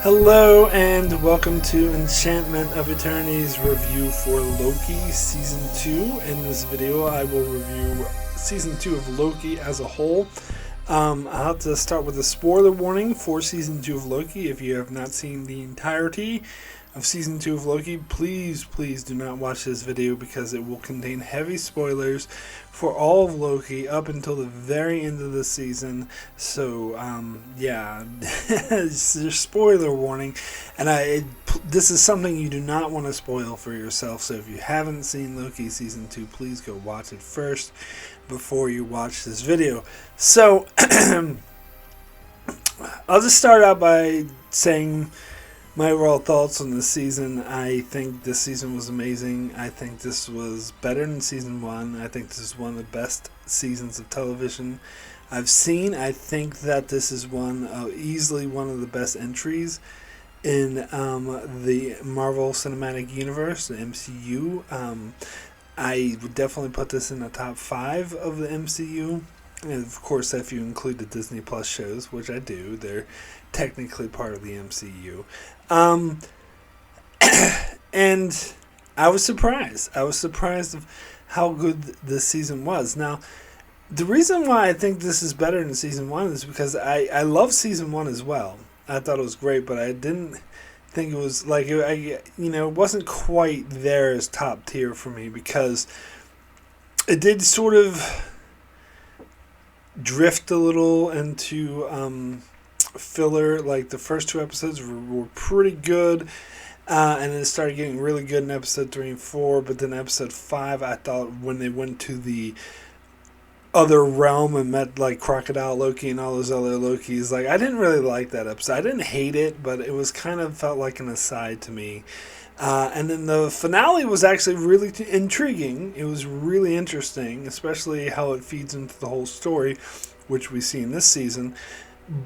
Hello and welcome to Enchantment of Eternity's review for Loki Season 2. In this video I will review Season 2 of Loki as a whole. I'll have to start with a spoiler warning for Season 2 of Loki. If you have not seen the entirety of Season 2 of Loki, please do not watch this video because it will contain heavy spoilers for all of Loki up until the very end of the season. So, spoiler warning. And this is something you do not want to spoil for yourself. So if you haven't seen Loki Season 2, please go watch it first before you watch this video. So, I'll just start out by saying my overall thoughts on this season. I think this season was amazing. I think this was better than Season 1. I think this is one of the best seasons of television I've seen. I think that this is easily one of the best entries in the Marvel Cinematic Universe, the MCU. I would definitely put this in the top 5 of the MCU. And of course, if you include the Disney Plus shows, which I do, they're technically part of the MCU. And I was surprised. I was surprised of how good this season was. Now, the reason why I think this is better than Season 1 is because I love Season 1 as well. I thought it was great, but I didn't think it was like, it wasn't quite there as top tier for me because it did sort of drift a little into filler. Like the first 2 episodes were pretty good, and then it started getting really good in episode 3 and 4, but then episode 5, I thought when they went to the other realm and met like Crocodile Loki and all those other Lokis, like I didn't really like that episode. I didn't hate it, but it was kind of felt like an aside to me. And then the finale was actually really intriguing. It was really interesting, especially how it feeds into the whole story, which we see in this season.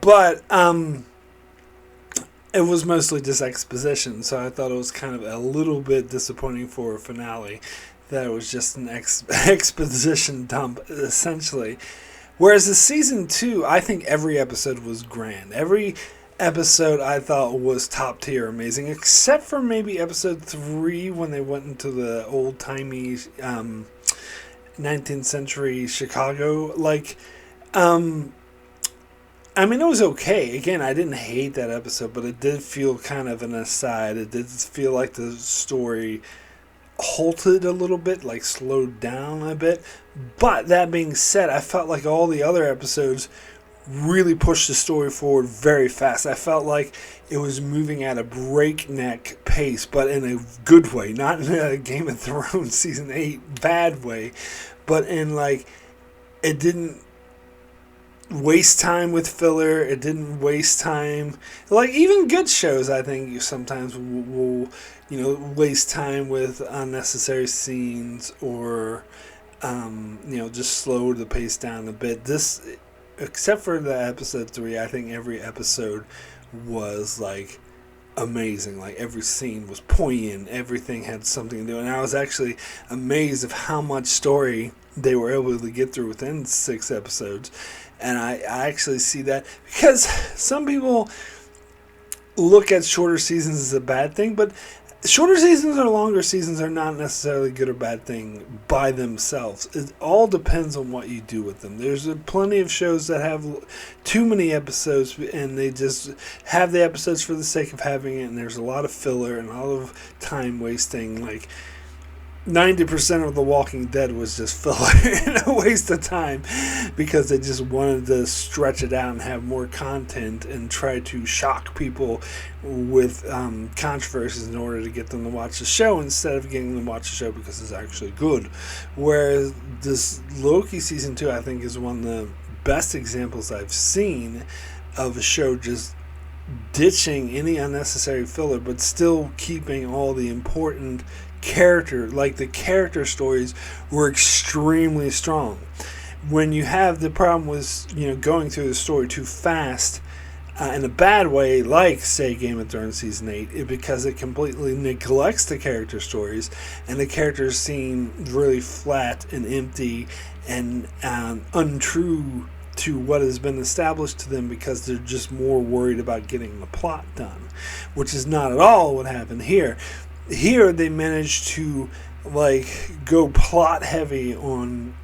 But it was mostly just exposition, so I thought it was kind of a little bit disappointing for a finale, that it was just an exposition dump, essentially. Whereas the Season 2, I think every episode was grand. Every episode I thought was top tier amazing, except for maybe episode 3 when they went into the old timey 19th century Chicago. It was okay. Again, I didn't hate that episode, but it did feel kind of an aside. It did feel like the story halted a little bit, like slowed down a bit. But that being said, I felt like all the other episodes really pushed the story forward very fast. I felt like it was moving at a breakneck pace, but in a good way, not in a Game of Thrones Season 8 bad way, but in it didn't waste time with filler. It didn't waste time. Like even good shows, I think sometimes will waste time with unnecessary scenes or just slow the pace down a bit. This, except for the episode 3, I think every episode was amazing. Like every scene was poignant. Everything had something to do, and I was actually amazed of how much story they were able to get through within 6 episodes. And I actually see that because some people look at shorter seasons as a bad thing, but shorter seasons or longer seasons are not necessarily good or bad thing by themselves. It all depends on what you do with them. There's plenty of shows that have too many episodes and they just have the episodes for the sake of having it, and there's a lot of filler and a lot of time wasting. Like 90% of The Walking Dead was just filler and a waste of time because they just wanted to stretch it out and have more content and try to shock people with controversies in order to get them to watch the show instead of getting them to watch the show because it's actually good. Whereas this Loki Season 2, I think, is one of the best examples I've seen of a show just ditching any unnecessary filler but still keeping all the important the character stories were extremely strong. When you have the problem with going through the story too fast in a bad way, like say Game of Thrones Season 8, because it completely neglects the character stories and the characters seem really flat and empty and untrue to what has been established to them because they're just more worried about getting the plot done, which is not at all what happened here. Here they managed to go plot heavy on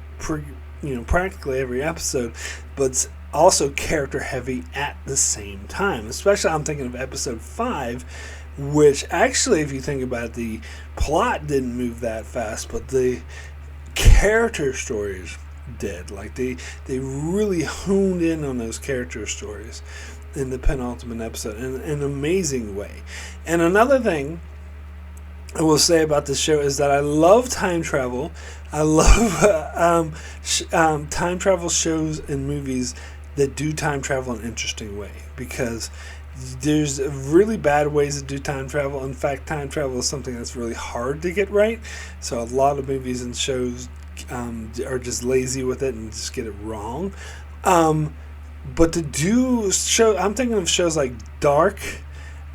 practically every episode, but also character heavy at the same time. Especially I'm thinking of episode 5, which actually, if you think about it, the plot didn't move that fast, but the character stories did. Like they really honed in on those character stories in the penultimate episode in an amazing way. And another thing I will say about this show is that I love time travel. I love time travel shows and movies that do time travel in an interesting way, because there's really bad ways to do time travel. In fact, time travel is something that's really hard to get right. So a lot of movies and shows are just lazy with it and just get it wrong. But to do I'm thinking of shows like Dark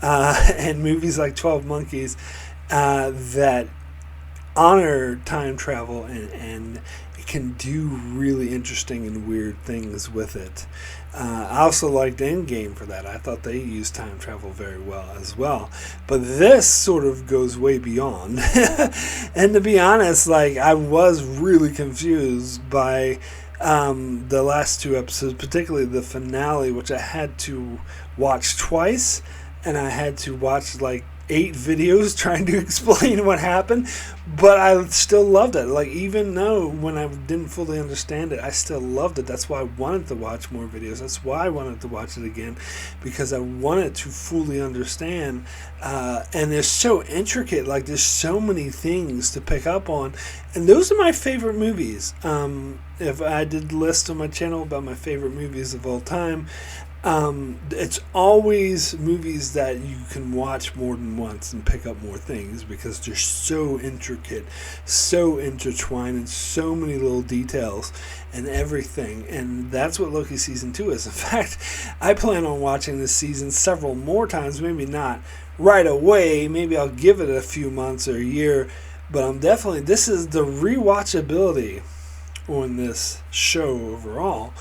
and movies like 12 Monkeys that honor time travel and can do really interesting and weird things with it. I also liked Endgame for that. I thought they used time travel very well as well. But this sort of goes way beyond. And to be honest, I was really confused by the last 2 episodes, particularly the finale, which I had to watch twice, and I had to watch 8 videos trying to explain what happened, but I still loved it. Even though when I didn't fully understand it, I still loved it. That's why I wanted to watch more videos. That's why I wanted to watch it again, because I wanted to fully understand. And they're so intricate. There's so many things to pick up on, and those are my favorite movies. If I did a list on my channel about my favorite movies of all time, it's always movies that you can watch more than once and pick up more things, because they're so intricate, so intertwined, and so many little details and everything. And that's what Loki Season 2 is. In fact, I plan on watching this season several more times, maybe not right away. Maybe I'll give it a few months or a year, but this is the rewatchability on this show overall.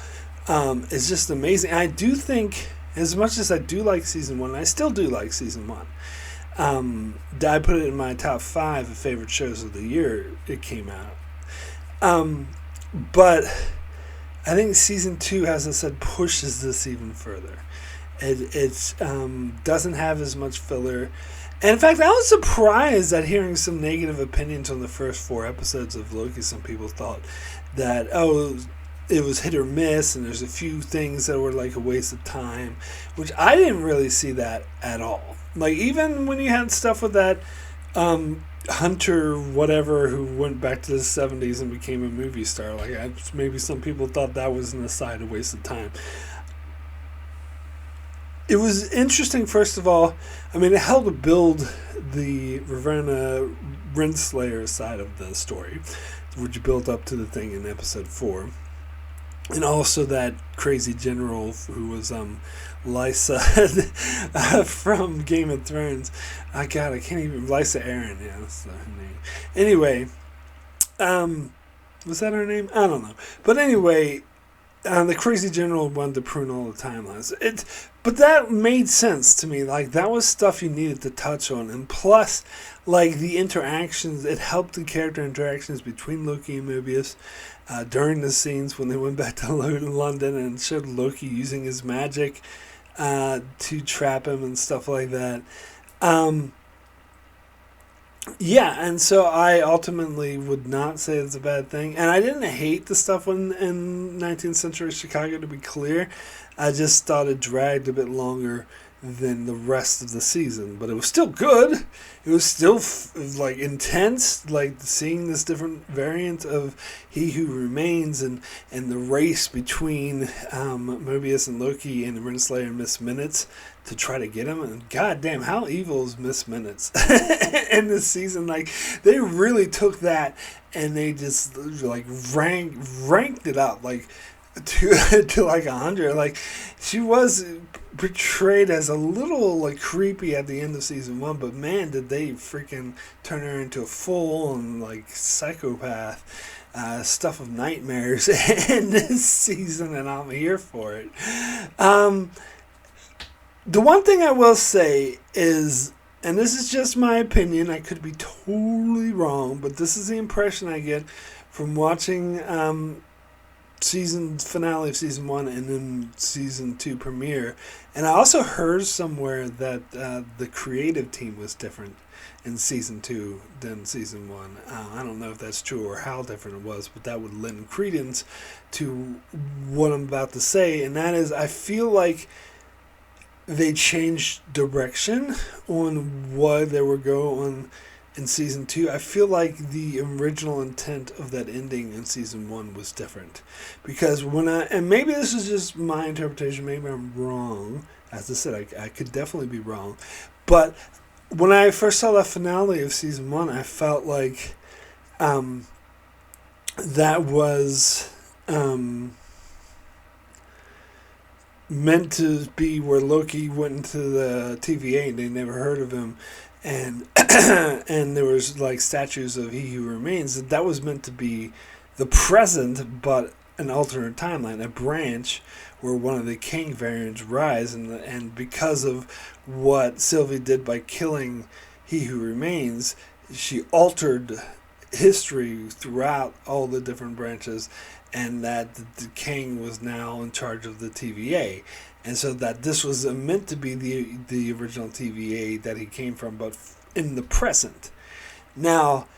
It's just amazing. I do think, as much as I do like season 1, I still do like season 1. I put it in my top 5 of favorite shows of the year it came out. But I think season 2, as I said, pushes this even further. It doesn't have as much filler. And in fact, I was surprised at hearing some negative opinions on the first 4 episodes of Loki. Some people thought that, it was hit or miss, and there's a few things that were a waste of time, which I didn't really see that at all. Even when you had stuff with that Hunter whatever who went back to the 70s and became a movie star, maybe some people thought that was an aside, a waste of time. It was interesting, first of all. It helped build the Ravenna Renslayer side of the story, which built up to the thing in episode 4. And also that crazy general who was Lysa from Game of Thrones. I can't even... Lysa Arryn, yeah, that's her name. Anyway, was that her name? I don't know. But anyway, the crazy general wanted to prune all the timelines. But that made sense to me. That was stuff you needed to touch on. And plus, the interactions, it helped the character interactions between Loki and Mobius. During the scenes when they went back to London and showed Loki using his magic to trap him and stuff like that. And so I ultimately would not say it's a bad thing. And I didn't hate the stuff in 19th century Chicago, to be clear. I just thought it dragged a bit longer than the rest of the season, but it was still good. It was still intense, seeing this different variant of He Who Remains and the race between Mobius and Loki and Renslayer and Miss Minutes to try to get him. And goddamn, how evil is Miss Minutes in this season? They really took that and they just ranked it up to 100. She was portrayed as a little creepy at the end of season 1, but man, did they freaking turn her into a full-on psychopath stuff of nightmares in this season, and I'm here for it. Um, the one thing I will say is, and this is just my opinion, I could be totally wrong, but this is the impression I get from watching season finale of season 1 and then season 2 premiere. And I also heard somewhere that the creative team was different in season 2 than season 1. I don't know if that's true or how different it was, but that would lend credence to what I'm about to say. And that is, I feel like they changed direction on what they were going in season 2. I feel like the original intent of that ending in season 1 was different, because and maybe this is just my interpretation, maybe I'm wrong. As I said, I could definitely be wrong, but when I first saw the finale of season 1, I felt like that was meant to be where Loki went into the TVA and they never heard of him, and and there was like statues of He Who Remains. That was meant to be the present, but an alternate timeline, a branch where one of the King variants rise, and because of what Sylvie did by killing He Who Remains, she altered history throughout all the different branches, and that the king was now in charge of the TVA. And so that this was meant to be the original TVA that he came from, but in the present. Now,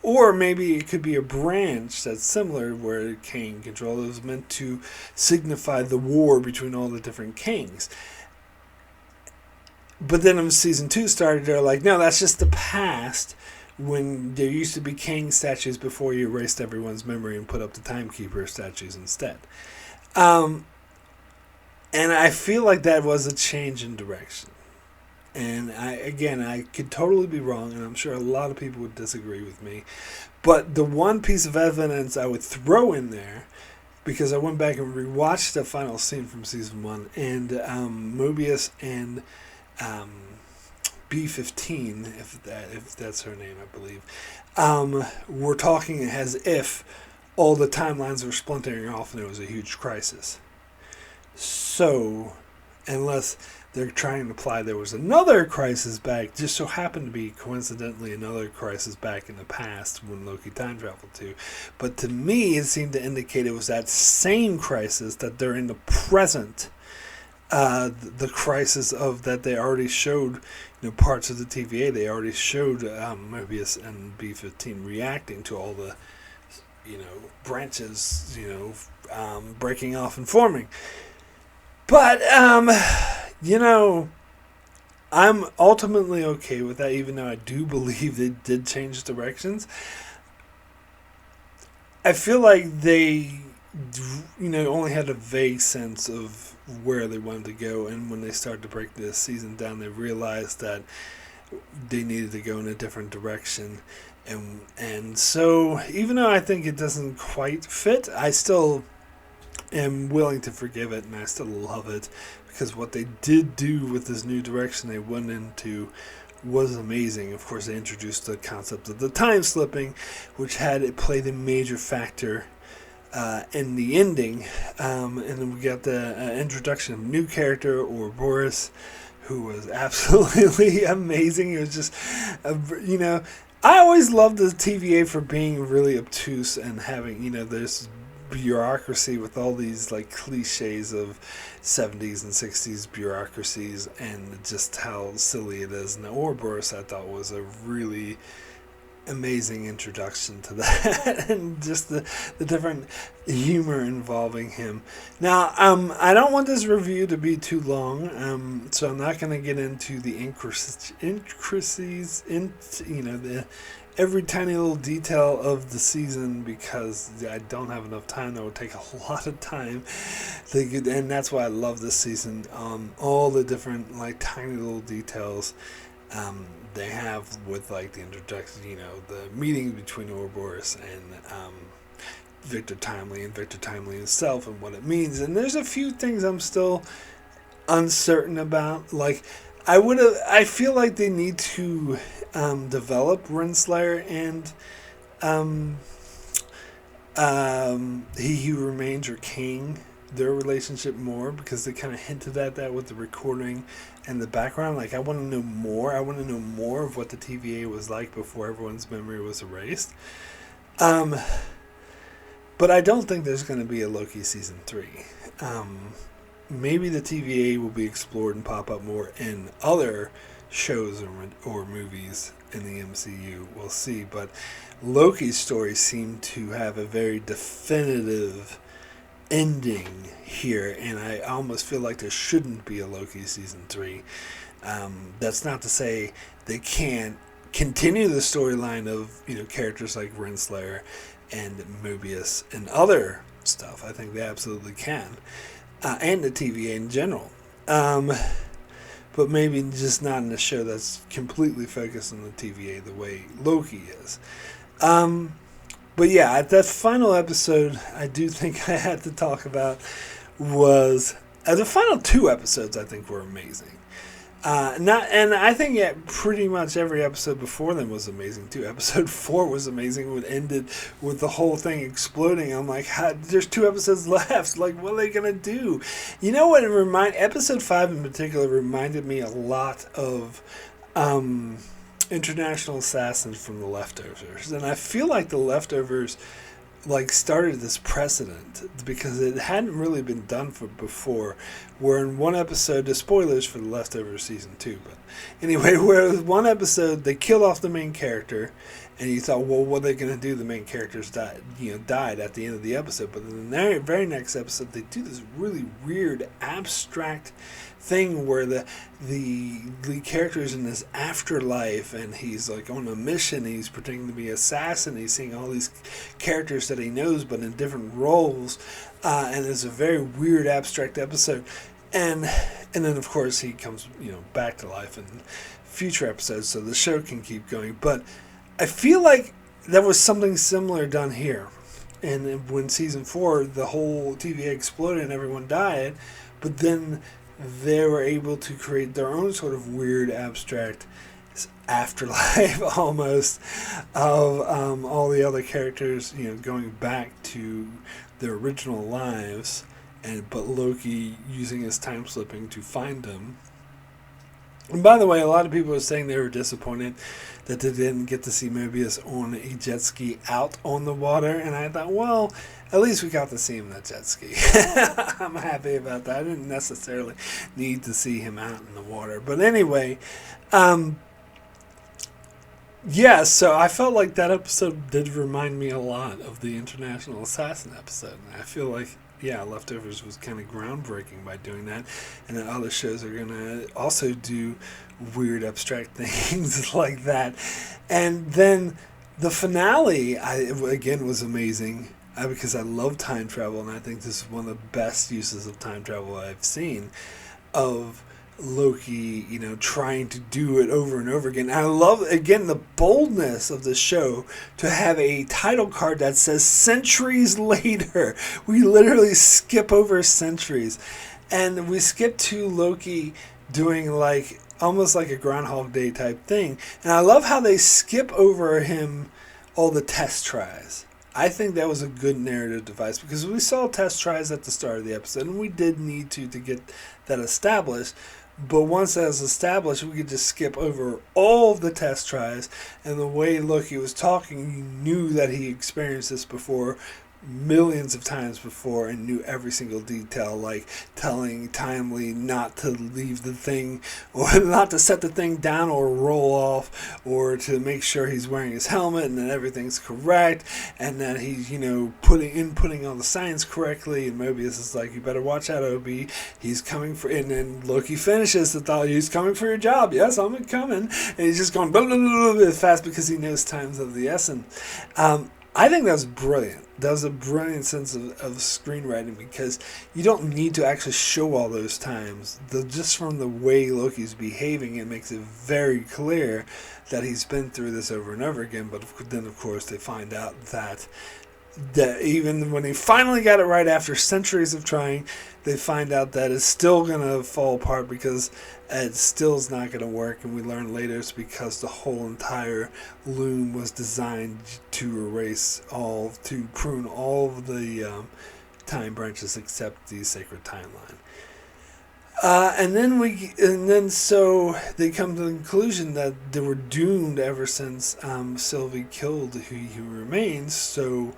or maybe it could be a branch that's similar where king control. It was meant to signify the war between all the different kings. But then when season 2 started, they're like, no, that's just the past, when there used to be king statues before you erased everyone's memory and put up the timekeeper statues instead. And I feel like that was a change in direction. And I could totally be wrong, and I'm sure a lot of people would disagree with me. But the one piece of evidence I would throw in there, because I went back and rewatched the final scene from season 1, and Mobius and B15, if that's her name, I believe, were talking as if all the timelines were splintering off and there was a huge crisis. So, unless they're trying to imply there was another crisis back, just so happened to be coincidentally another crisis back in the past when Loki time traveled to. But to me, it seemed to indicate it was that same crisis, that they're in the present. The crisis of that they already showed, parts of the TVA. They already showed Mobius and B15 reacting to all the, branches, breaking off and forming. But I'm ultimately okay with that, even though I do believe they did change directions. I feel like they, only had a vague sense of where they wanted to go, and when they started to break this season down, they realized that they needed to go in a different direction. And so, even though I think it doesn't quite fit, I still am willing to forgive it, and I still love it, because what they did do with this new direction they went into was amazing. Of course, they introduced the concept of the time slipping, which played a major factor in the ending, and then we got the introduction of a new character, Ouroboros, who was absolutely amazing. It was just, I always loved the TVA for being really obtuse and having, this bureaucracy with all these like cliches of 70s and 60s bureaucracies, and just how silly it is. And the Ouroboros, I thought, was a really amazing introduction to that and just the different humor involving him. Now, I don't want this review to be too long, so I'm not going to get into the intricacies, every tiny little detail of the season, because I don't have enough time. That would take a lot of time, and that's why I love this season. All the different tiny little details they have with the introduction, the meeting between Ouroboros and Victor Timely, and Victor Timely himself, and what it means. And there's a few things I'm still uncertain about. I feel like they need to develop Renslayer and um, He Who Remains or King, their relationship more, because they kind of hinted at that with the recording and the background. Like, I want to know more. I want to know more of what the TVA was like before everyone's memory was erased. Um, but I don't think there's going to be a Loki season 3. Maybe the TVA will be explored and pop up more in other shows or movies in the MCU. We'll see. But Loki's story seemed to have a very definitive ending here, and I almost feel like there shouldn't be a Loki season 3. That's not to say they can't continue the storyline of characters like Renslayer and Mobius and other stuff. I think they absolutely can, and the TVA in general. But maybe just not in a show that's completely focused on the TVA the way Loki is. But yeah, at that final episode, I do think I had to talk about was the final 2 episodes. I think were amazing. And I think pretty much every episode before them was amazing too. Episode 4 was amazing. It ended with the whole thing exploding. I'm like, there's 2 episodes left. Like, what are they gonna do? You know what? Episode 5 in particular reminded me a lot of International Assassins from The Leftovers, and I feel like The Leftovers started this precedent because it hadn't really been done before, where in one episode, the spoilers for The Leftovers season 2, but anyway, where one episode they killed off the main character, and you thought, well, what are they going to do? The main characters died at the end of the episode, but in the very next episode, they do this really weird, abstract thing where the lead character is in this afterlife, and he's like on a mission. He's pretending to be an assassin. He's seeing all these characters that he knows, but in different roles, and it's a very weird, abstract episode. And then of course he comes back to life in future episodes, so the show can keep going. But I feel like there was something similar done here. And when season 4, the whole TVA exploded and everyone died, but then they were able to create their own sort of weird, abstract afterlife almost of all the other characters, going back to their original lives, but Loki using his time slipping to find them. And by the way, a lot of people were saying they were disappointed that they didn't get to see Mobius on a jet ski out on the water, and I thought, well, at least we got to see him on that jet ski. I'm happy about that. I didn't necessarily need to see him out in the water. But anyway, yeah, so I felt like that episode did remind me a lot of the International Assassin episode. And I feel like, yeah, Leftovers was kind of groundbreaking by doing that. And then other shows are going to also do weird, abstract things like that. And then the finale, again, was amazing. Because I love time travel, and I think this is one of the best uses of time travel I've seen, of Loki, trying to do it over and over again. And I love, again, the boldness of the show to have a title card that says centuries later. We literally skip over centuries. And we skip to Loki doing almost like a Groundhog Day type thing. And I love how they skip over him all the test tries. I think that was a good narrative device because we saw test tries at the start of the episode, and we did need to get that established. But once that was established, we could just skip over all of the test tries, and the way Loki was talking, you knew that he experienced this before, millions of times before, and knew every single detail, like telling Timely not to leave the thing, or not to set the thing down or roll off, or to make sure he's wearing his helmet and that everything's correct, and that he's inputting all the science correctly. And Mobius is like, you better watch out, Obi, he's coming for. And then Loki finishes the thought, he's coming for your job. Yes, I'm coming. And he's just going blah, blah, blah, blah, fast because he knows time's of the essence. I think that was brilliant. That was a brilliant sense of screenwriting, because you don't need to actually show all those times. Just from the way Loki's behaving, it makes it very clear that he's been through this over and over again. But then, of course, they find out that that even when he finally got it right after centuries of trying, they find out that it's still going to fall apart because it still is not going to work. And we learn later it's because the whole entire loom was designed to prune all of the time branches except the sacred timeline. And then so they come to the conclusion that they were doomed ever since Sylvie killed He Who Remains. So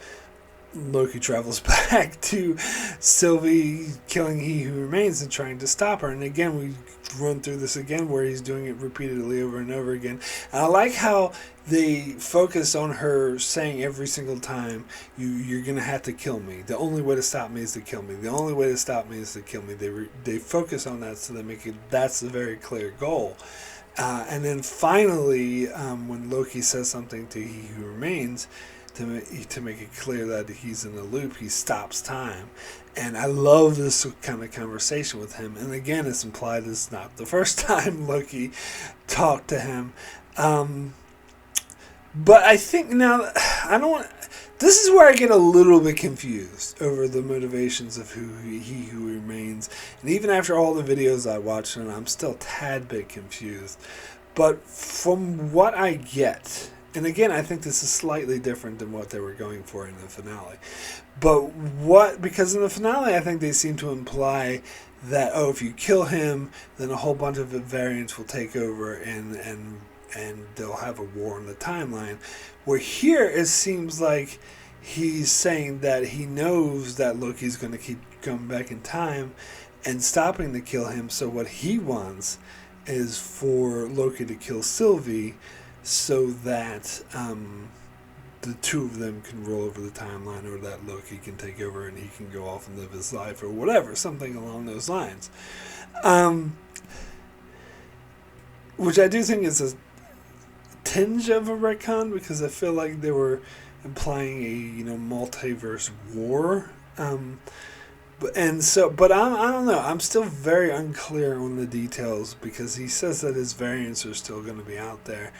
Loki travels back to Sylvie killing He Who Remains and trying to stop her. And again, we run through this again where he's doing it repeatedly over and over again. And I like how they focus on her saying every single time, you're going to have to kill me. The only way to stop me is to kill me. The only way to stop me is to kill me. They focus on that so they make it, that's a very clear goal. And then finally, when Loki says something to He Who Remains, to make it clear that he's in a loop, he stops time. And I love this kind of conversation with him. And again, it's implied it's not the first time Loki talked to him. But I think now, this is where I get a little bit confused over the motivations of He Who Remains. And even after all the videos I watched, and I'm still a tad bit confused. But from what I get, and again, I think this is slightly different than what they were going for in the finale. Because in the finale, I think they seem to imply that, if you kill him, then a whole bunch of variants will take over and they'll have a war on the timeline. Where here, it seems like he's saying that he knows that Loki's going to keep coming back in time and stopping to kill him. So what he wants is for Loki to kill Sylvie, so that the two of them can roll over the timeline, or that Loki can take over and he can go off and live his life, or whatever, something along those lines. Which I do think is a tinge of a retcon, because I feel like they were implying a multiverse war. But I don't know. I'm still very unclear on the details, because he says that his variants are still going to be out there.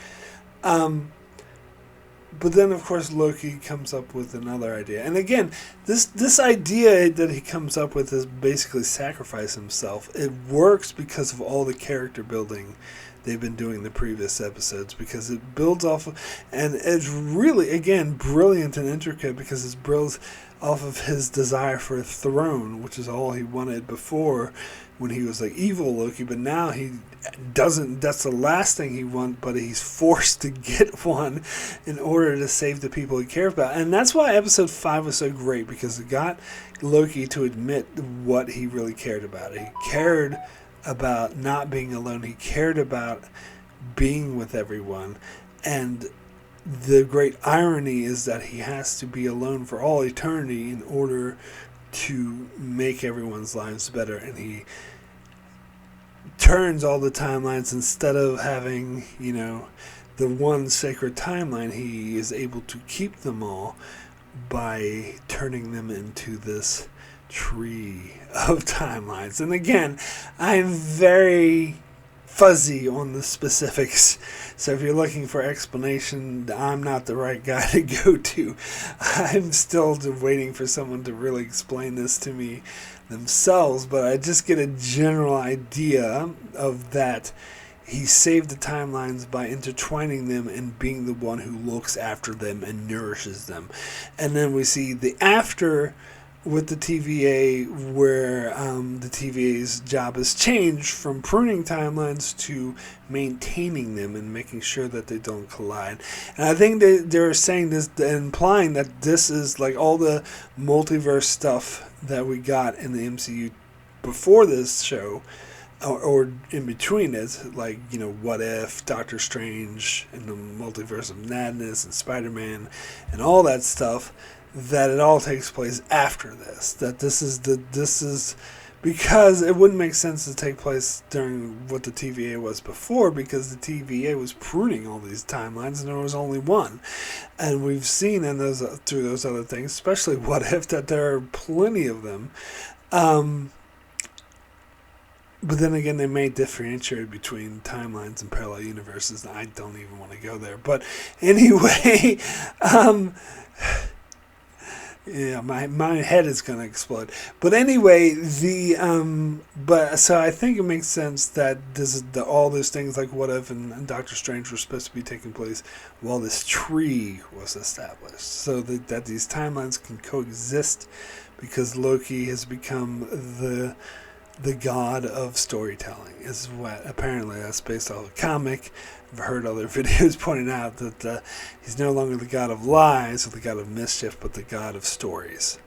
But then, of course, Loki comes up with another idea. And again, this idea that he comes up with is basically sacrifice himself. It works because of all the character building they've been doing the previous episodes, because it builds off of, and it's really, again, brilliant and intricate, because it builds off of his desire for a throne, which is all he wanted before when he was like evil Loki, but now he doesn't. That's the last thing he wants, but he's forced to get one in order to save the people he cares about. And that's why episode 5 was so great, because it got Loki to admit what he really cared about. He cared about not being alone. He cared about being with everyone. And the great irony is that he has to be alone for all eternity in order to make everyone's lives better. And he turns all the timelines, instead of having, the one sacred timeline, he is able to keep them all by turning them into this tree of timelines. And again, I'm very fuzzy on the specifics, so if you're looking for explanation, I'm not the right guy to go to. I'm still waiting for someone to really explain this to me themselves, but I just get a general idea of that he saved the timelines by intertwining them and being the one who looks after them and nourishes them. And then we see the after with the TVA, where the TVA's job has changed from pruning timelines to maintaining them and making sure that they don't collide. And I think they're saying this, implying that this is like all the multiverse stuff that we got in the MCU before this show, or in between it, like, What If, Doctor Strange, and the Multiverse of Madness, and Spider-Man, and all that stuff, that it all takes place after this. That this is because it wouldn't make sense to take place during what the TVA was before, because the TVA was pruning all these timelines and there was only one. And we've seen in those through those other things, especially What If, that there are plenty of them. But then again, they may differentiate between timelines and parallel universes, and I don't even want to go there. But anyway, Yeah, my head is gonna explode. But anyway, but so I think it makes sense that this is all those things like What If and Doctor Strange were supposed to be taking place while this tree was established, so that these timelines can coexist, because Loki has become the god of storytelling. Is what apparently that's based on a comic. I've heard other videos pointing out that he's no longer the god of lies or the god of mischief, but the god of stories.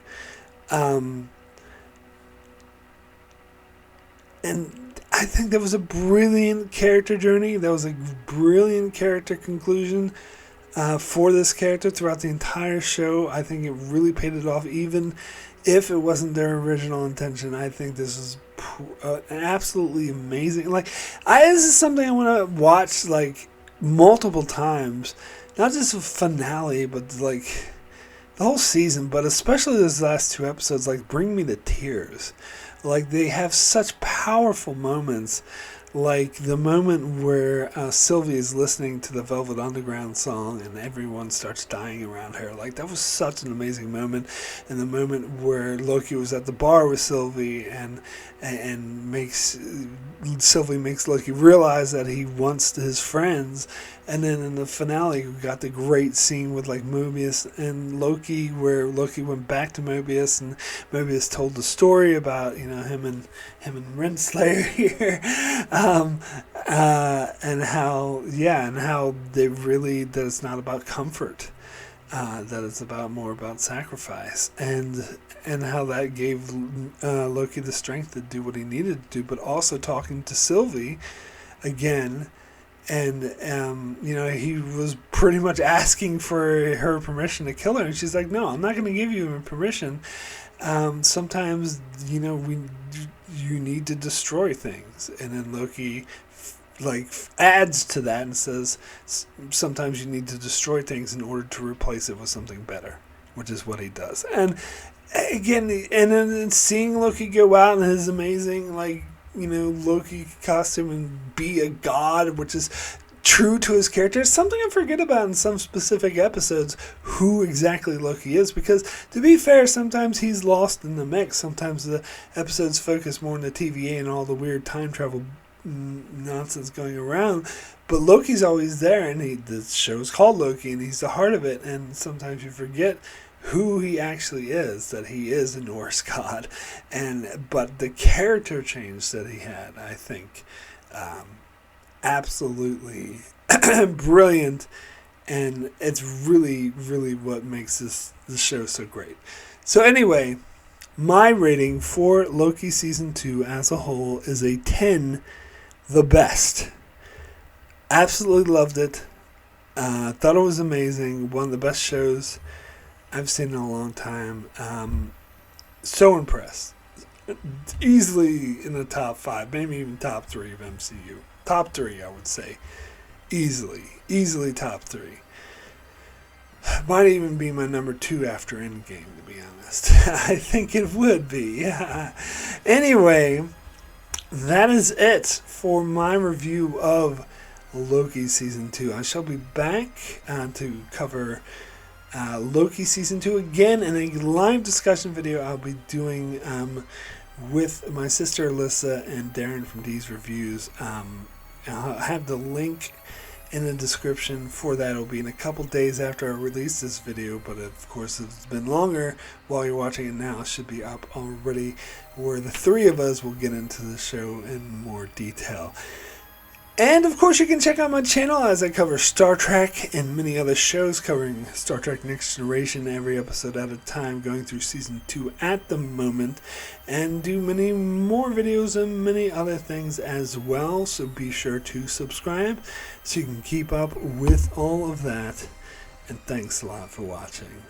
And I think that was a brilliant character journey. That was a brilliant character conclusion for this character throughout the entire show. I think it really paid it off, even if it wasn't their original intention. I think this is absolutely amazing. Like, this is something I want to watch like multiple times, not just a finale, but like the whole season. But especially those last two episodes, like, bring me to tears. Like, they have such powerful moments. Like the moment where Sylvie is listening to the Velvet Underground song and everyone starts dying around her. Like, that was such an amazing moment. And the moment where Loki was at the bar with Sylvie and Sylvie makes Loki realize that he wants his friends. And then in the finale, we got the great scene with like Mobius and Loki, where Loki went back to Mobius and Mobius told the story about, you know, him and Renslayer here, and how they really, that it's not about comfort, that it's more about sacrifice, and how that gave Loki the strength to do what he needed to do, but also talking to Sylvie again. And, he was pretty much asking for her permission to kill her. And she's like, no, I'm not going to give you permission. Sometimes, you need to destroy things. And then Loki, adds to that and says, sometimes you need to destroy things in order to replace it with something better, which is what he does. And again, and then seeing Loki go out in his amazing, Loki costume and be a god, which is true to his character. It's something I forget about in some specific episodes, who exactly Loki is, because to be fair, sometimes he's lost in the mix. Sometimes the episodes focus more on the TVA and all the weird time travel nonsense going around, but Loki's always there, and the show's called Loki, and he's the heart of it, and sometimes you forget who he actually is, that he is a Norse god. But the character change that he had, I think, absolutely brilliant, and it's really, really what makes this show so great. So anyway, my rating for Loki Season 2 as a whole is a 10, the best. Absolutely loved it. Thought it was amazing. One of the best shows I've seen in a long time. So impressed. Easily in the top 5, maybe even top 3 of MCU. Top 3, I would say. Easily top 3. Might even be my number 2 after Endgame, to be honest. I think it would be, yeah. Anyway, that is it for my review of Loki Season 2. I shall be back to cover Loki Season 2 again in a live discussion video I'll be doing with my sister Alyssa and Darren from D's Reviews. I'll have the link in the description for that. It'll be in a couple days after I release this video, but of course if it's been longer while you're watching it now, it should be up already, where the 3 of us will get into the show in more detail. And of course you can check out my channel as I cover Star Trek and many other shows, covering Star Trek Next Generation every episode at a time, going through Season 2 at the moment, and do many more videos and many other things as well, so be sure to subscribe so you can keep up with all of that, and thanks a lot for watching.